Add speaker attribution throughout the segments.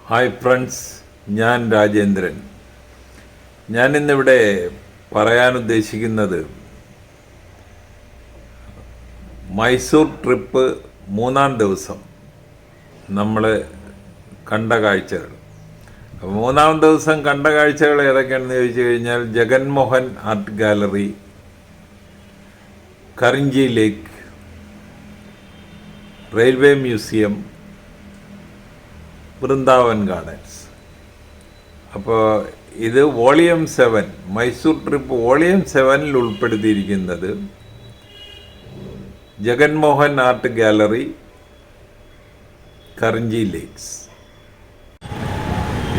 Speaker 1: Hi friends, ഞാൻ രാജേന്ദ്രൻ. ഞാനിന്നിവിടെ പറയാൻ ഉദ്ദേശിക്കുന്നത് മൈസൂർ ട്രിപ്പ് മൂന്നാം ദിവസം നമ്മൾ കണ്ട കാഴ്ചകൾ. മൂന്നാം ദിവസം കണ്ട കാഴ്ചകൾ ഏതൊക്കെയാണെന്ന് ചോദിച്ചു കഴിഞ്ഞാൽ ജഗൻമോഹൻ ആർട്ട് ഗാലറി, കറിഞ്ചി ലേക്ക്, റെയിൽവേ മ്യൂസിയം, വൃന്ദാവൻ ഗാർഡൻസ്. അപ്പോൾ ഇത് വോളിയം 7, മൈസൂർ ട്രിപ്പ് വോളിയം 7 ഉൾപ്പെടുത്തിയിരിക്കുന്നത് ജഗൻമോഹൻ ആർട്ട് ഗാലറി, കറിഞ്ചി ലേക്സ്.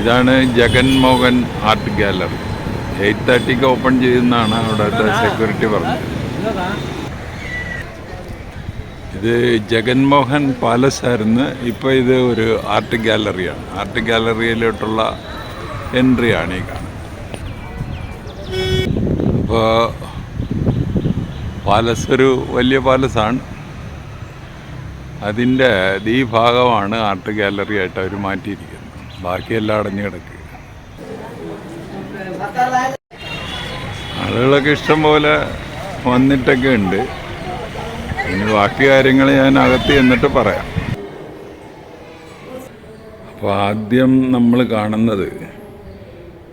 Speaker 1: ഇതാണ് ജഗൻമോഹൻ ആർട്ട് ഗാലറി. 8:30 ഓപ്പൺ ചെയ്യുന്നതാണ് അവിടുത്തെ സെക്യൂരിറ്റി പറഞ്ഞത്. ഇത് ജഗൻമോഹൻ പാലസ് ആയിരുന്നു. ഇപ്പോൾ ഇത് ഒരു ആർട്ട് ഗാലറിയാണ്. ആർട്ട് ഗാലറിയിലോട്ടുള്ള എൻട്രിയാണ് ഈ കാണുന്നത്. അപ്പോൾ പാലസ് ഒരു വലിയ പാലസാണ്. അതിൻ്റെ ഈ ഭാഗമാണ് ആർട്ട് ഗാലറി ആയിട്ട് അവർ മാറ്റിയിരിക്കുന്നത്. ബാക്കിയെല്ലാം അടഞ്ഞു കിടക്കുക. ആളുകളൊക്കെ ഇഷ്ടം പോലെ വന്നിട്ടൊക്കെ ഉണ്ട്. ഇനി ബാക്കി കാര്യങ്ങൾ ഞാൻ അകത്ത് ചെന്നിട്ട് പറയാം. അപ്പോൾ ആദ്യം നമ്മൾ കാണുന്നത്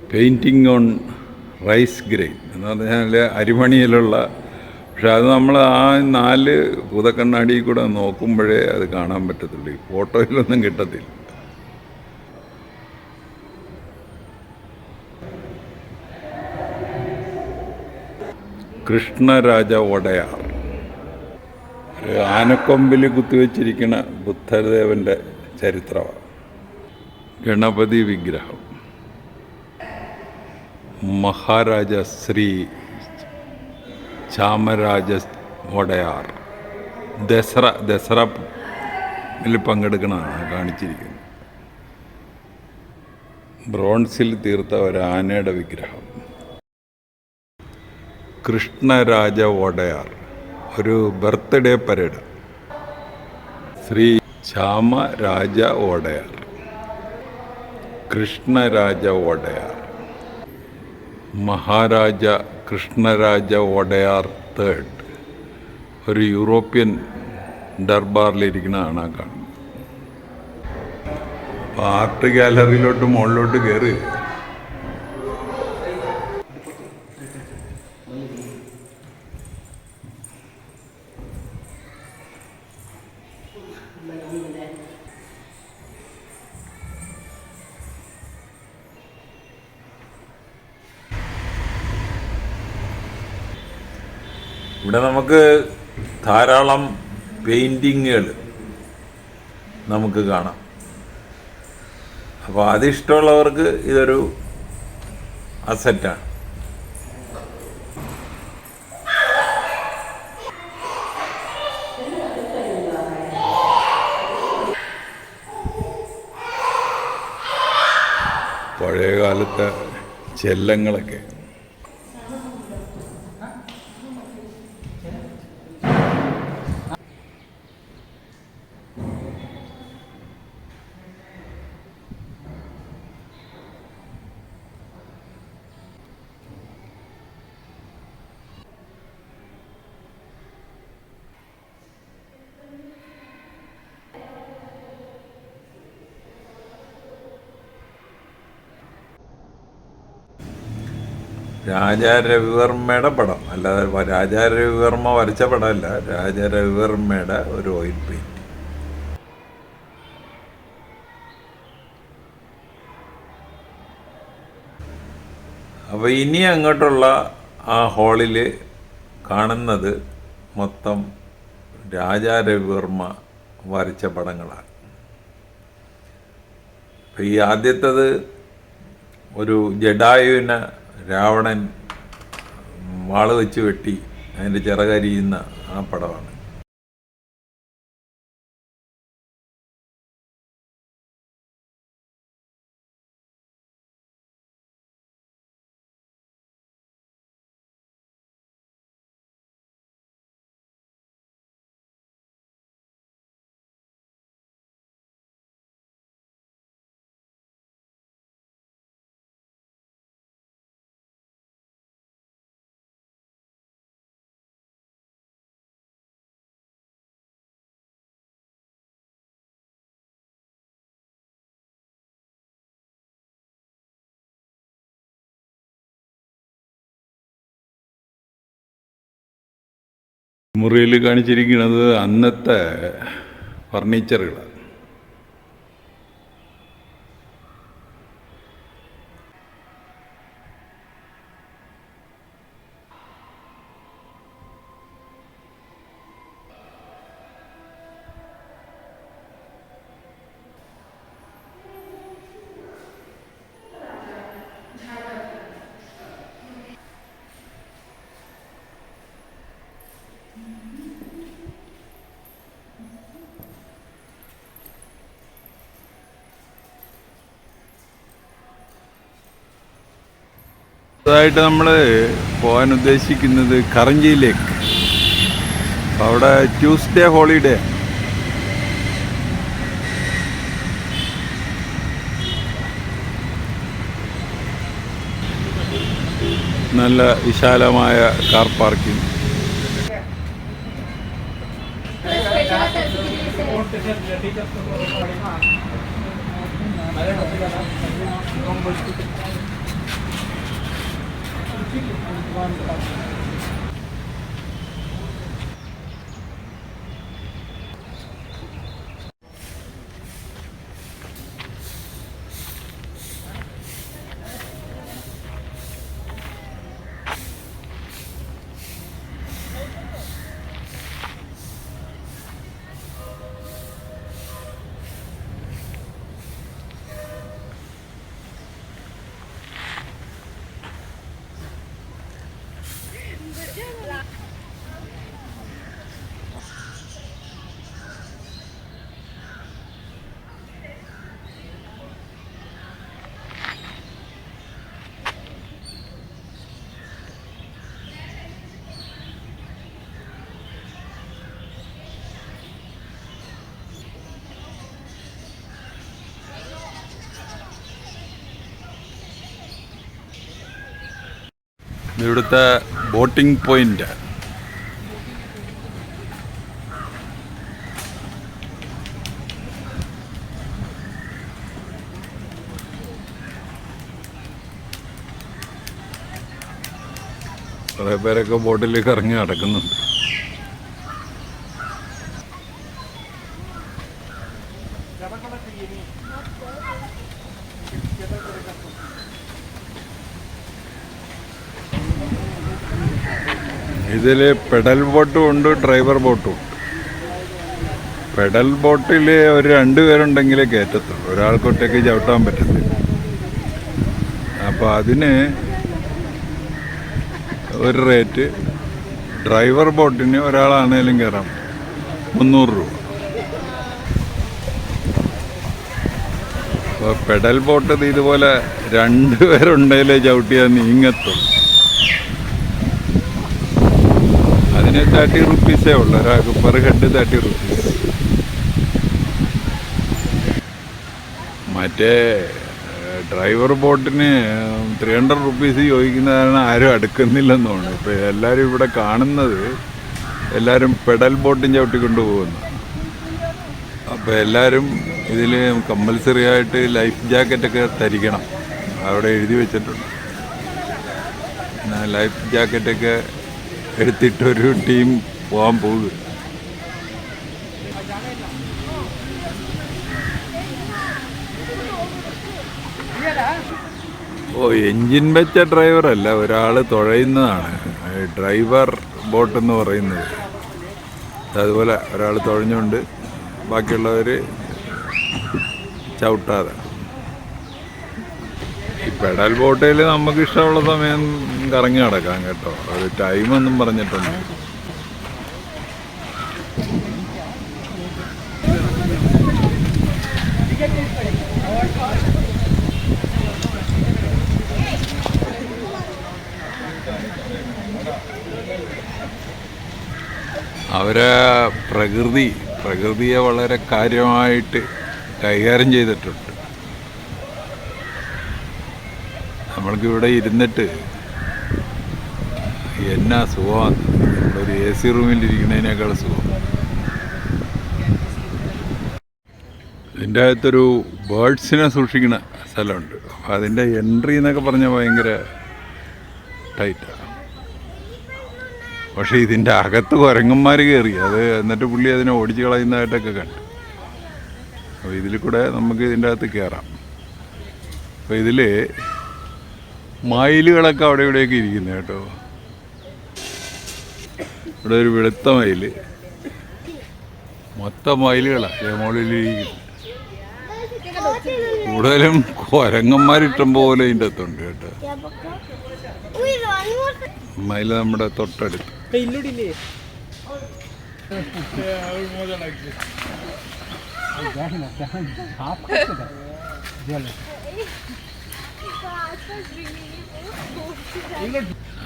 Speaker 1: പെയിൻറ്റിങ് ഓൺ റൈസ് ഗ്രെയിൻ എന്ന് പറഞ്ഞാൽ അരിമണിയിലുള്ള, പക്ഷെ അത് നമ്മൾ ആ 4 ഭൂതക്കണ്ണാടി കൂടെ നോക്കുമ്പോഴേ അത് കാണാൻ പറ്റത്തുള്ളൂ. ഈ ഫോട്ടോയിലൊന്നും കിട്ടത്തില്ല. കൃഷ്ണരാജ ഒടയാർ, ആനക്കൊമ്പിൽ കുത്തിവെച്ചിരിക്കുന്ന ബുദ്ധദേവൻ്റെ ചരിത്രമാണ്. ഗണപതി വിഗ്രഹം, മഹാരാജ ശ്രീ ചാമരാജ ഒടയാർ. ദസറയിൽ പങ്കെടുക്കണതാണ് കാണിച്ചിരിക്കുന്നത്. ബ്രോൺസിൽ തീർത്ത ഒരു ആനയുടെ വിഗ്രഹം. കൃഷ്ണരാജ ഒടയാർ, ഒരു birthday parade. Sri Chamaraja Wodeyar, Krishnaraja Wodeyar, Maharaja Krishnaraja Wodeyar third. ഒരു യൂറോപ്യൻ ദർബാറിലിരിക്കുന്നതാണ് ആ കാണുന്നത്. അപ്പോൾ ആർട്ട് ഗാലറിയിലോട്ട് മുകളിലോട്ട് കയറി ഇവിടെ നമുക്ക് ധാരാളം പെയിൻറ്റിങ്ങുകൾ നമുക്ക് കാണാം. അപ്പോൾ അതിഷ്ടമുള്ളവർക്ക് ഇതൊരു അസറ്റാണ്. പഴയ കാലത്തെ ചെല്ലങ്ങളൊക്കെ. രാജാ രവിവർമ്മയുടെ പടം, അല്ലാതെ രാജാ രവിവർമ്മ വരച്ച പടമല്ല, രാജാ രവിവർമ്മയുടെ ഒരു ഓയിൽ പെയിൻറ്. അപ്പോൾ ഇനി അങ്ങോട്ടുള്ള ആ ഹാളിൽ കാണുന്നത് മൊത്തം രാജാ രവിവർമ്മ വരച്ച പടങ്ങളാണ്. അപ്പോൾ ഈ ആദ്യത്തേത് ഒരു ജഡായുവിനെ രാവണൻ വാള് വെച്ച് വെട്ടി അതിൻ്റെ ചിറകരിയുന്ന ആ പടമാണ്. മുറിയിൽ കാണിച്ചിരിക്കുന്നത് അന്നത്തെ ഫർണിച്ചറുകളാണ്. ായിട്ട് നമ്മൾ പോകാൻ ഉദ്ദേശിക്കുന്നത് കറഞ്ചിയിലേക്ക്. അവിടെ ട്യൂസ്ഡേ ഹോളിഡേ. നല്ല വിശാലമായ കാർ പാർക്കിംഗ്. ഇവിടുത്തെ ബോട്ടിംഗ് പോയിന്റ്. കുറേ പേരൊക്കെ ബോട്ടിൽ കറങ്ങി നടക്കുന്നുണ്ട്. ഇതിൽ പെഡൽ ബോട്ടും ഉണ്ട്, ഡ്രൈവർ ബോട്ടും ഉണ്ട്. പെഡൽ ബോട്ടിൽ ഒരു 2 പേരുണ്ടെങ്കിലേ കയറ്റത്തുള്ളൂ, ഒരാൾക്ക് ഒറ്റയ്ക്ക് ചവിട്ടാൻ പറ്റത്തില്ല. അപ്പോൾ അതിന് ഒരു റേറ്റ്. ഡ്രൈവർ ബോട്ടിന് ഒരാളാണേലും കയറാം, 300 രൂപ. അപ്പോൾ പെഡൽ ബോട്ട് ഇതുപോലെ 2 പേരുണ്ടെങ്കിലേ ചവിട്ടിയാൽ നീങ്ങത്തുള്ളൂ. അതിന് 30 റുപ്പീസേ ഉള്ളൂ, ഒരാൾക്ക് പെർ ഹെഡ് 30 റുപ്പീസ്. മറ്റേ ഡ്രൈവർ ബോട്ടിന് 300 റുപ്പീസ് ചോദിക്കുന്നതാണ്, ആരും അടുക്കുന്നില്ലെന്ന് തോന്നുന്നു. ഇപ്പോൾ എല്ലാവരും ഇവിടെ കാണുന്നത് എല്ലാവരും പെഡൽ ബോട്ടും ചവിട്ടിക്കൊണ്ട് പോകുന്നു. അപ്പോൾ എല്ലാവരും ഇതിൽ കമ്പൽസറി ആയിട്ട് ലൈഫ് ജാക്കറ്റൊക്കെ ധരിക്കണം, അവിടെ എഴുതി വെച്ചിട്ടുണ്ട്. ലൈഫ് ജാക്കറ്റൊക്കെ എടുത്തിട്ടൊരു ടീം പോകാൻ പോകുക. എൻജിൻ വെച്ച ഡ്രൈവറല്ല, ഒരാൾ തുഴയുന്നതാണ് ഡ്രൈവർ ബോട്ടെന്ന് പറയുന്നത്. അതുപോലെ ഒരാൾ തുഴഞ്ഞുകൊണ്ട് ബാക്കിയുള്ളവർ ചവിട്ടാതെ. ഈ പെഡൽ ബോട്ടിൽ നമുക്ക് ഇഷ്ടമുള്ള സമയം കറങ്ങി നടക്കാം കേട്ടോ, ഒരു ടൈമൊന്നും പറഞ്ഞിട്ടുണ്ട്. അവരെ പ്രകൃതിയെ വളരെ കാര്യമായിട്ട് കൈകാര്യം ചെയ്തിട്ടുണ്ട്. നമ്മൾക്കിവിടെ ഇരുന്നിട്ട് എന്നാ സുഖമാണ്, നമ്മളൊരു AC റൂമിലിരിക്കുന്നതിനേക്കാൾ സുഖം. ഇതിൻ്റെ അകത്തൊരു ബേർഡ്സിനെ സൂക്ഷിക്കുന്ന സ്ഥലമുണ്ട്. അപ്പോൾ അതിൻ്റെ എൻട്രി എന്നൊക്കെ പറഞ്ഞാൽ ഭയങ്കര ടൈറ്റാണ്. പക്ഷേ ഇതിൻ്റെ അകത്ത് കുരങ്ങന്മാർ കയറി അത്, എന്നിട്ട് പുള്ളി അതിനെ ഓടിച്ച് കളയുന്നതായിട്ടൊക്കെ കണ്ടു. അപ്പോൾ ഇതിൽ കൂടെ നമുക്ക് ഇതിൻ്റെ അകത്ത് കയറാം. അപ്പോൾ ഇതിൽ മയിലുകളൊക്കെ അവിടെ ഇവിടെയൊക്കെ ഇരിക്കുന്നു കേട്ടോ. ഇവിടെ ഒരു വെളുത്ത മയിൽ, മൊത്തം മയിലുകളാണ് മുകളിലിരിക്കുന്നത്. കൂടുതലും കുരങ്ങന്മാരിഷ്ടം പോലെ ഇതിൻ്റെ അകത്തുണ്ട് കേട്ടോ. മയിൽ നമ്മുടെ തൊട്ടടുത്ത്.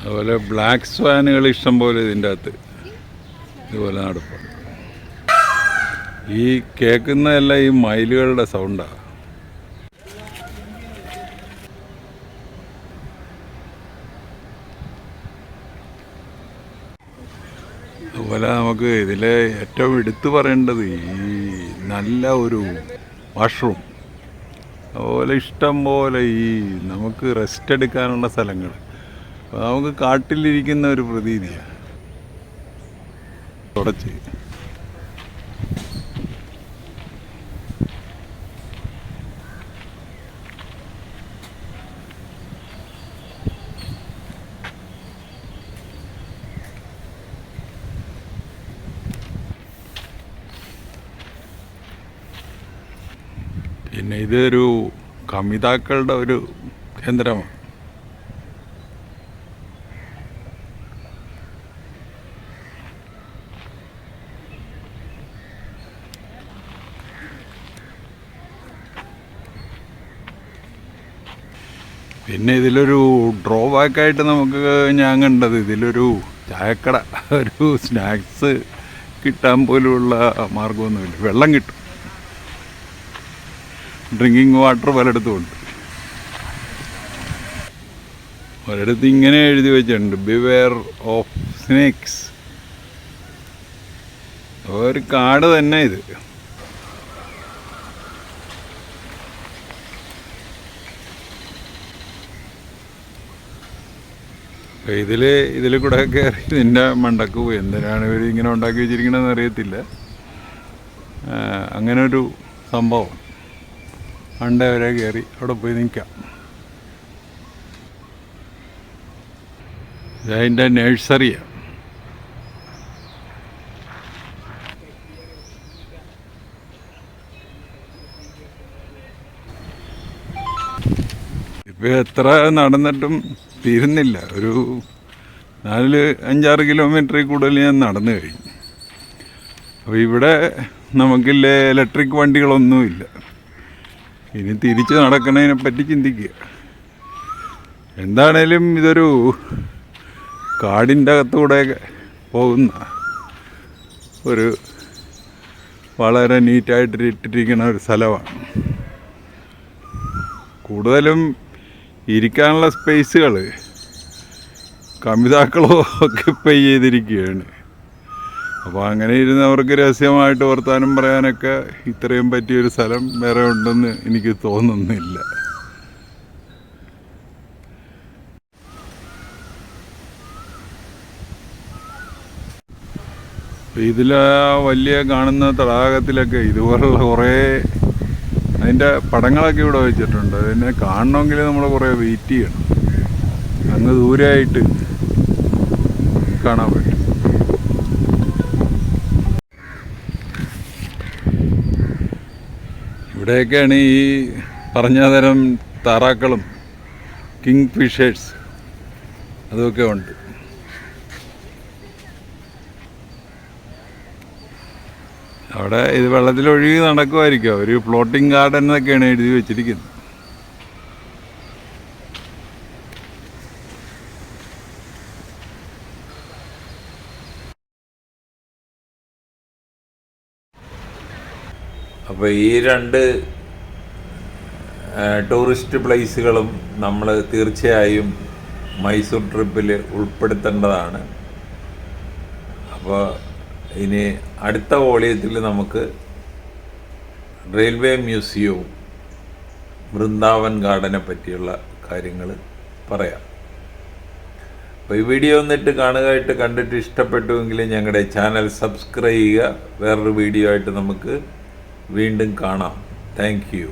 Speaker 1: അതുപോലെ ബ്ലാക്ക് സ്വാനുകൾ ഇഷ്ടം പോലെ ഇതിൻ്റെ അകത്ത് ഇതുപോലെ നടപ്പുണ്ട്. ഈ കേൾക്കുന്നതെല്ലാം ഈ മയിലുകളുടെ സൗണ്ടാണ്. അതുപോലെ നമുക്ക് ഇതിലെ ഏറ്റവും എടുത്തു പറയേണ്ടത് ഈ നല്ല ഒരു വാഷ്റൂം, അതുപോലെ ഇഷ്ടം പോലെ ഈ നമുക്ക് റെസ്റ്റ് എടുക്കാനുള്ള സ്ഥലങ്ങൾ. നമുക്ക് കാട്ടിലിരിക്കുന്ന ഒരു പ്രതീതിയാണ്. തുടച്ച് പിന്നെ ഇതൊരു കമിതാക്കളുടെ ഒരു കേന്ദ്രമാണ്. പിന്നെ ഇതിലൊരു ഡ്രോബാക്കായിട്ട് നമുക്ക് ഞാൻ കണ്ടത്, ഇതിലൊരു ചായക്കട, ഒരു സ്നാക്സ് കിട്ടാൻ പോലുമുള്ള മാർഗമൊന്നുമില്ല. വെള്ളം കിട്ടും, ഡ്രിങ്കിങ് വാട്ടർ പലയിടത്തും ഉണ്ട്. ഒരിടത്ത് ഇങ്ങനെ എഴുതി വെച്ചിട്ടുണ്ട്, ബിവെയർ ഓഫ് സ്നേക്സ്. ഒരു കാട് തന്നെ ഇത്. ഇതിൽ കൂടെ കയറി ഇതിൻ്റെ മണ്ടക്ക് പോയി. എന്തിനാണ് ഇവർ ഇങ്ങനെ ഉണ്ടാക്കി വെച്ചിരിക്കണമെന്ന് അറിയത്തില്ല. അങ്ങനെ ഒരു സംഭവം. മണ്ട വരെ കയറി അവിടെ പോയി നിൽക്കാം. ഇതതിൻ്റെ നഴ്സറിയാണ്. ഇപ്പോൾ എത്ര നടന്നിട്ടും തീരുന്നില്ല. ഒരു 4-5-6 കിലോമീറ്ററിൽ കൂടുതൽ ഞാൻ നടന്നു കഴിഞ്ഞു. അപ്പോൾ ഇവിടെ നമുക്കില്ല ഇലക്ട്രിക് വണ്ടികളൊന്നുമില്ല. ഇനി തിരിച്ച് നടക്കുന്നതിനെ പറ്റി ചിന്തിക്കുക. എന്താണേലും ഇതൊരു കാടിൻ്റെ അകത്തൂടെ പോകുന്ന ഒരു വളരെ നീറ്റായിട്ട് ഇട്ടിരിക്കുന്ന ഒരു സ്ഥലമാണ്. കൂടുതലും ഇരിക്കാനുള്ള സ്പേസുകൾ കമിതാക്കളോ ഒക്കെ പേ ചെയ്തിരിക്കുകയാണ്. അപ്പോൾ അങ്ങനെ ഇരുന്നവർക്ക് രഹസ്യമായിട്ട് വർത്താനം പറയാനൊക്കെ ഇത്രയും പറ്റിയൊരു സ്ഥലം വേറെ ഉണ്ടെന്ന് എനിക്ക് തോന്നുന്നില്ല. ഇതിൽ വലിയ കാണുന്ന തടാകത്തിലൊക്കെ ഇതുപോലുള്ള കുറേ അതിൻ്റെ പടങ്ങളൊക്കെ ഇവിടെ വെച്ചിട്ടുണ്ട്. അതിനെ കാണണമെങ്കിൽ നമ്മൾ കുറേ വെയിറ്റ് ചെയ്യണം. അങ്ങ് ദൂരെയായിട്ട് കാണാൻ പറ്റും. ഇവിടെയൊക്കെയാണ് ഈ പറഞ്ഞ തരം താറാക്കളും കിങ് ഫിഷേഴ്സ് അതൊക്കെ ഉണ്ട്. അവിടെ ഇത് വെള്ളത്തിലൊഴുകി നടക്കുമായിരിക്കും. ഒരു ഫ്ലോട്ടിംഗ് ഗാർഡൻ എന്നൊക്കെയാണ് എഴുതി വെച്ചിരിക്കുന്നത്.
Speaker 2: അപ്പോൾ ഈ 2 ടൂറിസ്റ്റ് പ്ലേസുകളും നമ്മൾ തീർച്ചയായും മൈസൂർ ട്രിപ്പിൽ ഉൾപ്പെടുത്തേണ്ടതാണ്. അപ്പോൾ ഇനി അടുത്ത വോളിയത്തിൽ നമുക്ക് റെയിൽവേ മ്യൂസിയവും വൃന്ദാവൻ ഗാർഡനെ പറ്റിയുള്ള കാര്യങ്ങൾ പറയാം. അപ്പോൾ ഈ വീഡിയോ ഒന്നിട്ട് കാണുകയായിട്ട് കണ്ടിട്ട് ഇഷ്ടപ്പെട്ടുവെങ്കിൽ ഞങ്ങളുടെ ചാനൽ സബ്സ്ക്രൈബ് ചെയ്യുക. വേറൊരു വീഡിയോ ആയിട്ട് നമുക്ക് വീണ്ടും കാണാം. Thank you.